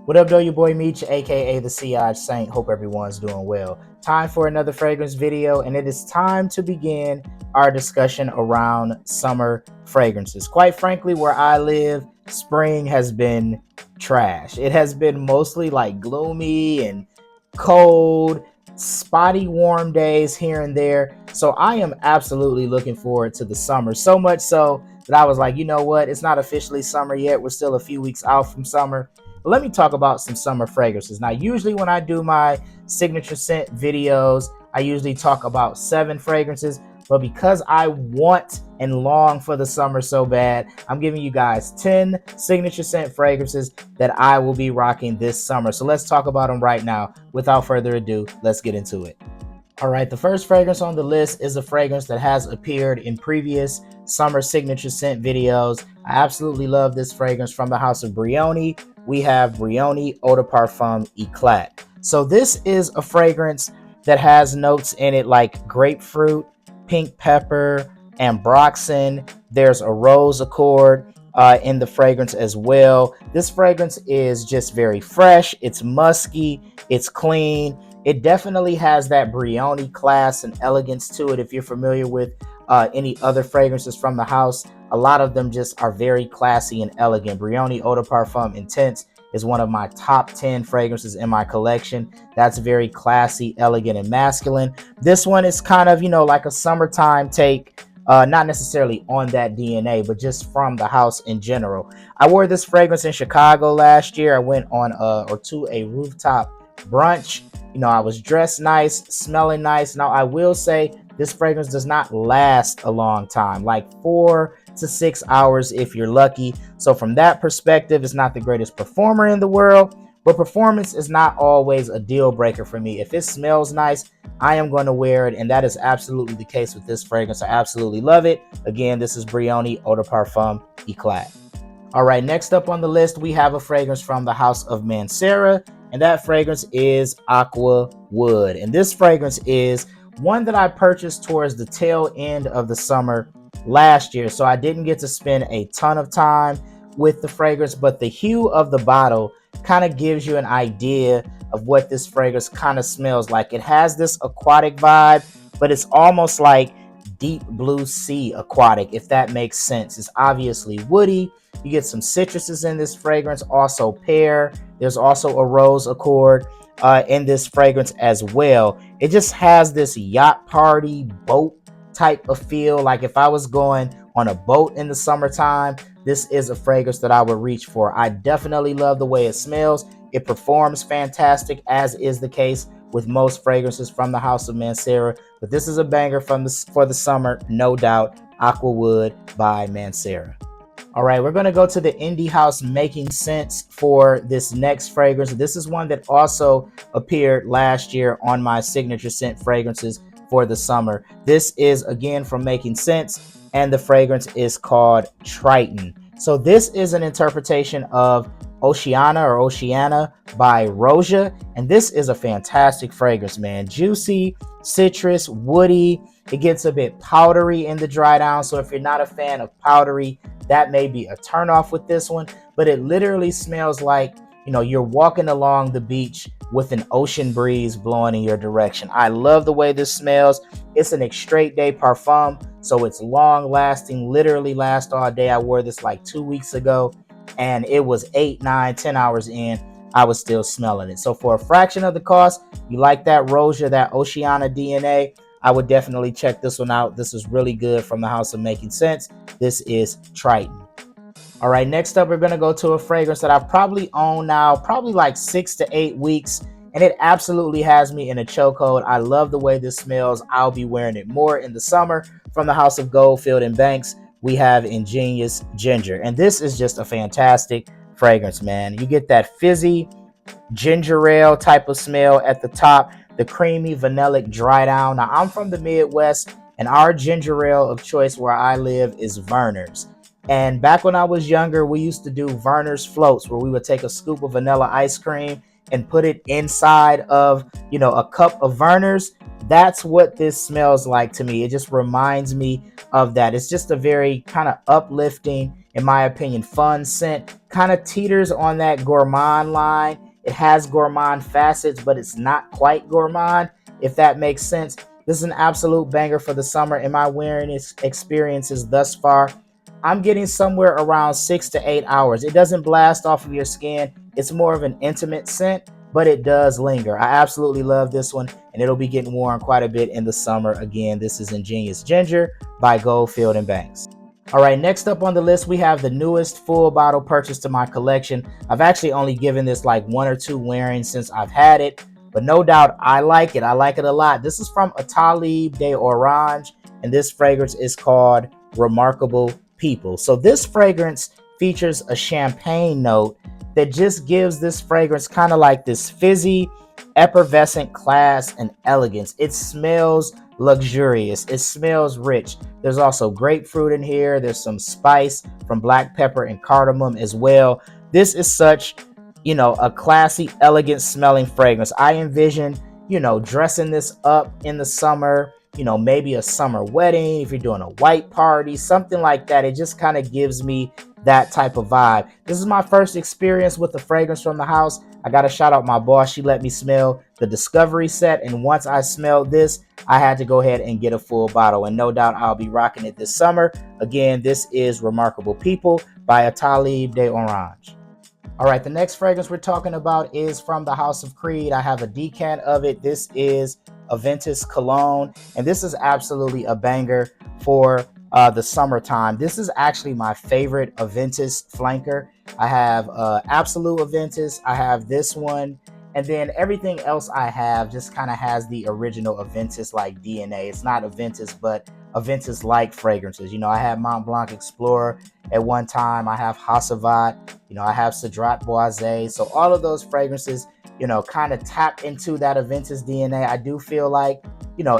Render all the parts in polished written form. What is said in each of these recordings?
What up, though? Your boy Meech, aka the Sea Saint. Hope everyone's doing well. Time for another fragrance video, and it is time to begin our discussion around summer fragrances. Quite frankly, where I live, spring has been trash. It has been mostly like gloomy and cold, spotty warm days here and there. So I am absolutely looking forward to the summer. So much so that I was like, you know what? It's not officially summer yet. We're still a few weeks out from summer. But let me talk about some summer fragrances. Now, usually when I do my signature scent videos, I usually talk about 7 fragrances. But because I want and long for the summer so bad, I'm giving you guys 10 signature scent fragrances that I will be rocking this summer. So let's talk about them right now. Without further ado, let's get into it. All right, the first fragrance on the list is a fragrance that has appeared in previous summer signature scent videos. I absolutely love this fragrance from the house of Brioni. We have Brioni Eau de Parfum Eclat. So this is a fragrance that has notes in it like grapefruit, pink pepper, ambroxan. There's a rose accord in the fragrance as well. This fragrance is just very fresh. It's musky. It's clean. It definitely has that Brioni class and elegance to it. If you're familiar with any other fragrances from the house, a lot of them just are very classy and elegant. Brioni Eau de Parfum Intense is one of my top 10 fragrances in my collection. That's very classy, elegant, and masculine. This one is kind of, like a summertime take. Not necessarily on that DNA, but just from the house in general. I wore this fragrance in Chicago last year. I went on to a rooftop brunch. I was dressed nice, smelling nice. Now, I will say this fragrance does not last a long time, like 4 to 6 hours if you're lucky. So from that perspective, it's not the greatest performer in the world, but performance is not always a deal breaker for me. If it smells nice, I am going to wear it, and that is absolutely the case with this fragrance. I absolutely love it. Again, this is Brioni Eau de Parfum Eclat. All right, next up on the list, we have a fragrance from the house of Mansera, and that fragrance is Aqua Wood. And this fragrance is one that I purchased towards the tail end of the summer last year, so I didn't get to spend a ton of time with the fragrance, but the hue of the bottle kind of gives you an idea of what this fragrance kind of smells like. It has this aquatic vibe, but it's almost like deep blue sea aquatic, if that makes sense. It's obviously woody. You get some citruses in this fragrance, also pear. There's also a rose accord in this fragrance as well. It just has this yacht party boat type of feel. Like if I was going on a boat in the summertime, this is a fragrance that I would reach for. I definitely love the way it smells. It performs fantastic, as is the case with most fragrances from the house of Mansera. But this is a banger for the summer, no doubt. Aqua Wood by Mansera. All right, we're going to go to the indie house Making Sense for this next fragrance. This is one that also appeared last year on my signature scent fragrances for the summer. This is again from Making Sense, and the fragrance is called Triton. So this is an interpretation of Oceana by Roja, and this is a fantastic fragrance, man. Juicy, citrus, woody. It gets a bit powdery in the dry down, so if you're not a fan of powdery, that may be a turnoff with this one. But it literally smells like, you're walking along the beach with an ocean breeze blowing in your direction. I love the way this smells. It's an extrait day parfum, so it's long lasting, literally lasts all day. I wore this like 2 weeks ago, and it was 8, 9, 10 hours in. I was still smelling it. So for a fraction of the cost, you like that Roja, that Oceana DNA, I would definitely check this one out. This is really good from the house of Making Sense. This is Triton. All right, next up, we're going to go to a fragrance that I've probably owned now, probably like 6 to 8 weeks, and it absolutely has me in a chokehold. I love the way this smells. I'll be wearing it more in the summer. From the house of Goldfield Banks, we have Ingenious Ginger, and this is just a fantastic fragrance, man. You get that fizzy ginger ale type of smell at the top, the creamy vanillic dry down. Now, I'm from the Midwest, and our ginger ale of choice where I live is Verner's. And back when I was younger, we used to do Verner's floats, where we would take a scoop of vanilla ice cream and put it inside of, a cup of Verner's. That's what this smells like to me. It just reminds me of that. It's just a very kind of uplifting in my opinion, fun scent. Kind of teeters on that gourmand line. It has gourmand facets, but it's not quite gourmand, if that makes sense. This is an absolute banger for the summer. In my wearing experiences thus far, I'm getting somewhere around 6 to 8 hours. It doesn't blast off of your skin. It's more of an intimate scent, but it does linger. I absolutely love this one, and it'll be getting worn quite a bit in the summer. Again, this is Ingenious Ginger by Goldfield Banks. All right, next up on the list, we have the newest full bottle purchase to my collection. I've actually only given this like 1 or 2 wearings since I've had it, but no doubt I like it. I like it a lot. This is from Atali de Orange, and this fragrance is called Remarkable People. So this fragrance features a champagne note that just gives this fragrance kind of like this fizzy, effervescent class and elegance. It smells luxurious. It smells rich. There's also grapefruit in here. There's some spice from black pepper and cardamom as well. This is such, a classy, elegant smelling fragrance. I envision, dressing this up in the summer, maybe a summer wedding, if you're doing a white party, something like that. It just kind of gives me that type of vibe. This is my first experience with the fragrance from the house. I got to shout out my boss. She let me smell the Discovery set. And once I smelled this, I had to go ahead and get a full bottle. And no doubt I'll be rocking it this summer. Again, this is Remarkable People by Atali de Orange. All right, the next fragrance we're talking about is from the House of Creed. I have a decant of it. This is Aventus Cologne, and this is absolutely a banger for the summertime. This is actually my favorite Aventus flanker. I have Absolute Aventus. I have this one, and then everything else I have just kind of has the original Aventus like DNA. It's not Aventus, but Aventus like fragrances. I had Mont Blanc Explorer at one time. I have Hassavat. I have Cedrat Boisé. So all of those fragrances, kind of tap into that Aventus DNA. I do feel like,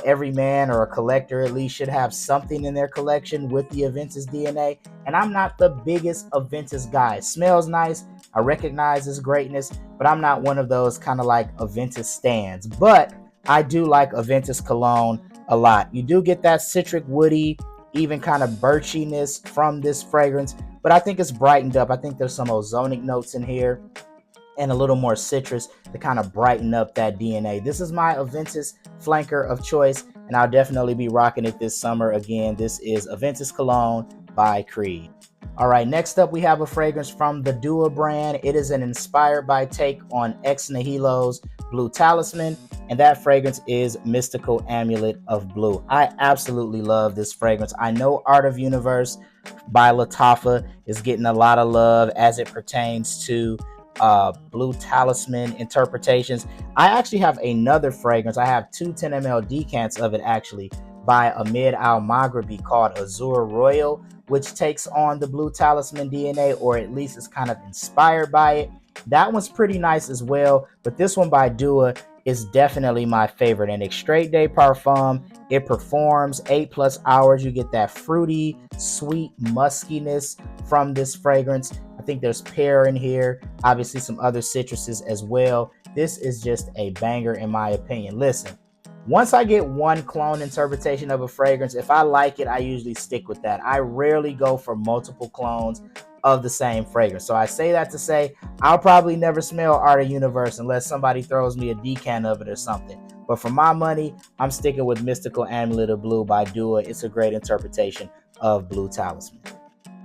every man or a collector at least should have something in their collection with the Aventus DNA. And I'm not the biggest Aventus guy. It smells nice. I recognize its greatness, but I'm not one of those kind of like Aventus stands. But I do like Aventus Cologne a lot. You do get that citric, woody, even kind of birchiness from this fragrance, but I think it's brightened up. I think there's some ozonic notes in here and a little more citrus to kind of brighten up that DNA. This is my Aventus flanker of choice, and I'll definitely be rocking it this summer. Again, this is Aventus Cologne by Creed. All right, next up we have a fragrance from the Dua brand. It is an inspired by take on Ex Nihilo's Blue Talisman, and that fragrance is Mystical Amulet of Blue. I absolutely love this fragrance. I know Art of Universe by Lattafa is getting a lot of love as it pertains to Blue Talisman interpretations. I actually have another fragrance. I have 2 10 ml decants of it actually by Ahmed Al-Maghribi called Azure Royal, which takes on the Blue Talisman DNA, or at least is kind of inspired by it. That one's pretty nice as well, but this one by Dua is definitely my favorite. An extrait de parfum. It performs 8+ hours. You get that fruity, sweet muskiness from this fragrance. I think there's pear in here, obviously some other citruses as well. This is just a banger in my opinion. Listen, once I get one clone interpretation of a fragrance, if I like it, I usually stick with that. I rarely go for multiple clones of the same fragrance. So I say that to say I'll probably never smell Art of Universe unless somebody throws me a decant of it or something. But for my money, I'm sticking with Mystical Amulet of Blue by Dua. It's a great interpretation of Blue Talisman.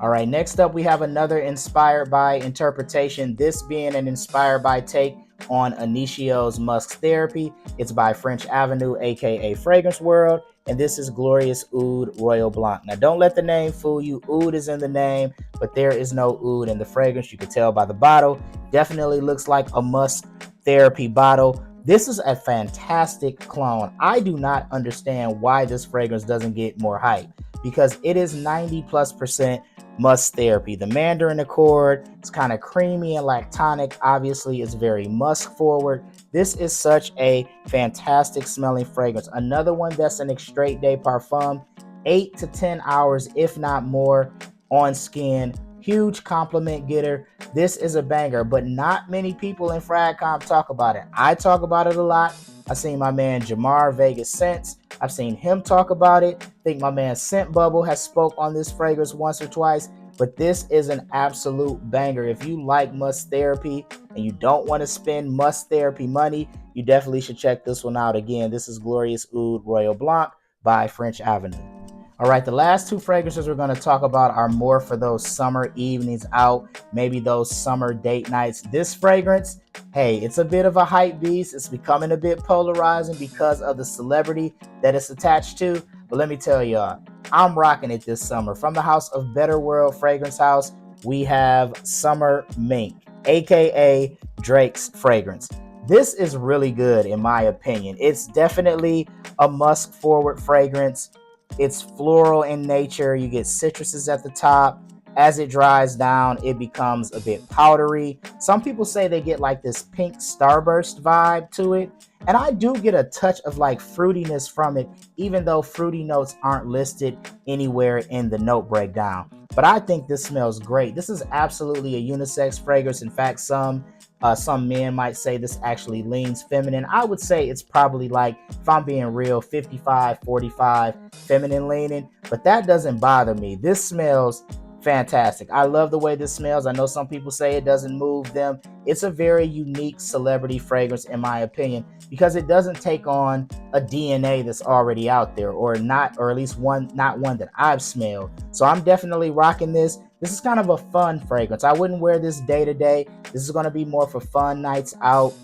All right, next up we have another inspired by interpretation, this being an inspired by take on Initio's Musk Therapy. It's by French Avenue, aka Fragrance World, and this is Glorious Oud Royal Blanc. Now don't let the name fool you. Oud is in the name, but there is no oud in the fragrance. You can tell by the bottle. Definitely looks like a Musk Therapy bottle. This is a fantastic clone. I do not understand why this fragrance doesn't get more hype, because it is 90+% Musk Therapy. The Mandarin Accord, it's kind of creamy and lactonic. Obviously, it's very musk forward. This is such a fantastic smelling fragrance. Another one that's an extrait de parfum, 8 to 10 hours, if not more, on skin. Huge compliment getter. This is a banger, but not many people in Fragcom talk about it. I talk about it a lot. I've seen my man Jamar Vegas Scents. I've seen him talk about it. I think my man Scent Bubble has spoke on this fragrance once or twice. but this is an absolute banger. If you like must therapy and you don't want to spend must therapy money, you definitely should check this one out. Again, this is Glorious Oud Royal Blanc by French Avenue. All right, the last two fragrances we're going to talk about are more for those summer evenings out, maybe those summer date nights. This fragrance, hey, it's a bit of a hype beast. It's becoming a bit polarizing because of the celebrity that it's attached to. But let me tell y'all, I'm rocking it this summer. From the house of Better World Fragrance House, we have Summer Mink, aka Drake's fragrance. This is really good in my opinion. It's definitely a musk forward fragrance. It's floral in nature. You get citruses at the top. As it dries down, it becomes a bit powdery. Some people say they get like this pink starburst vibe to it. And I do get a touch of like fruitiness from it, even though fruity notes aren't listed anywhere in the note breakdown. But I think this smells great. This is absolutely a unisex fragrance. In fact, some men might say this actually leans feminine. I would say it's probably like, if I'm being real, 55-45 feminine leaning, but that doesn't bother me. This smells fantastic. I love the way this smells. I know some people say it doesn't move them. It's a very unique celebrity fragrance in my opinion, because it doesn't take on a DNA that's already out there, or at least not one that I've smelled. So I'm definitely rocking this. This is kind of a fun fragrance. I wouldn't wear this day to day. This is going to be more for fun nights out,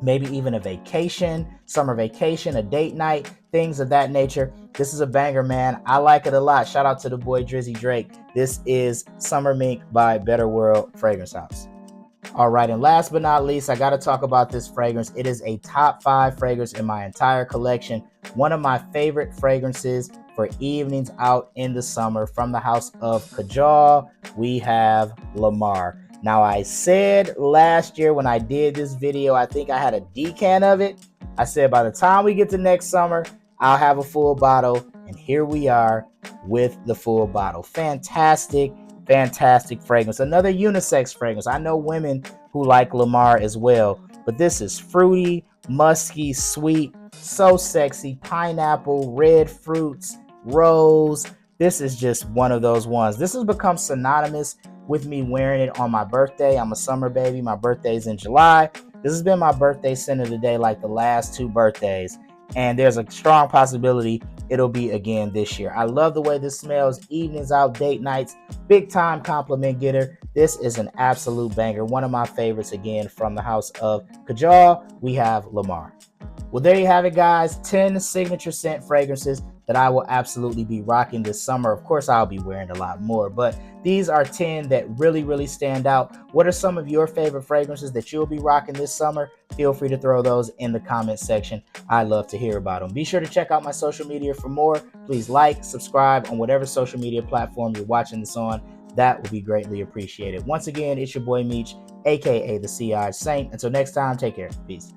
maybe even a vacation, summer vacation, a date night, things of that nature. This is a banger, man. I like it a lot. Shout out to the boy Drizzy Drake. This is Summer Mink by Better World Fragrance House. All right, and last but not least, I got to talk about this fragrance. It is a top 5 fragrance in my entire collection. One of my favorite fragrances for evenings out in the summer. From the house of Kajal, we have Lamar. Now, I said last year when I did this video, I think I had a decan of it. I said by the time we get to next summer, I'll have a full bottle. And here we are with the full bottle. Fantastic, fantastic fragrance. Another unisex fragrance. I know women who like Lamar as well, but this is fruity, musky, sweet, so sexy. Pineapple, red fruits, rose. This is just one of those ones. This has become synonymous with me wearing it on my birthday. I'm a summer baby. My birthday's in July. This has been my birthday scent of the day like the last 2 birthdays. And there's a strong possibility it'll be again this year. I love the way this smells. Evenings out, date nights, big time compliment getter. This is an absolute banger. One of my favorites, again, from the house of Kajal, we have Lamar. Well, there you have it, guys. 10 signature scent fragrances that I will absolutely be rocking this summer. Of course, I'll be wearing a lot more, but these are 10 that really, really stand out. What are some of your favorite fragrances that you'll be rocking this summer? Feel free to throw those in the comment section. I'd love to hear about them. Be sure to check out my social media for more. Please like, subscribe on whatever social media platform you're watching this on. That would be greatly appreciated. Once again, it's your boy Meech, aka the CI Saint. Until next time, take care. Peace.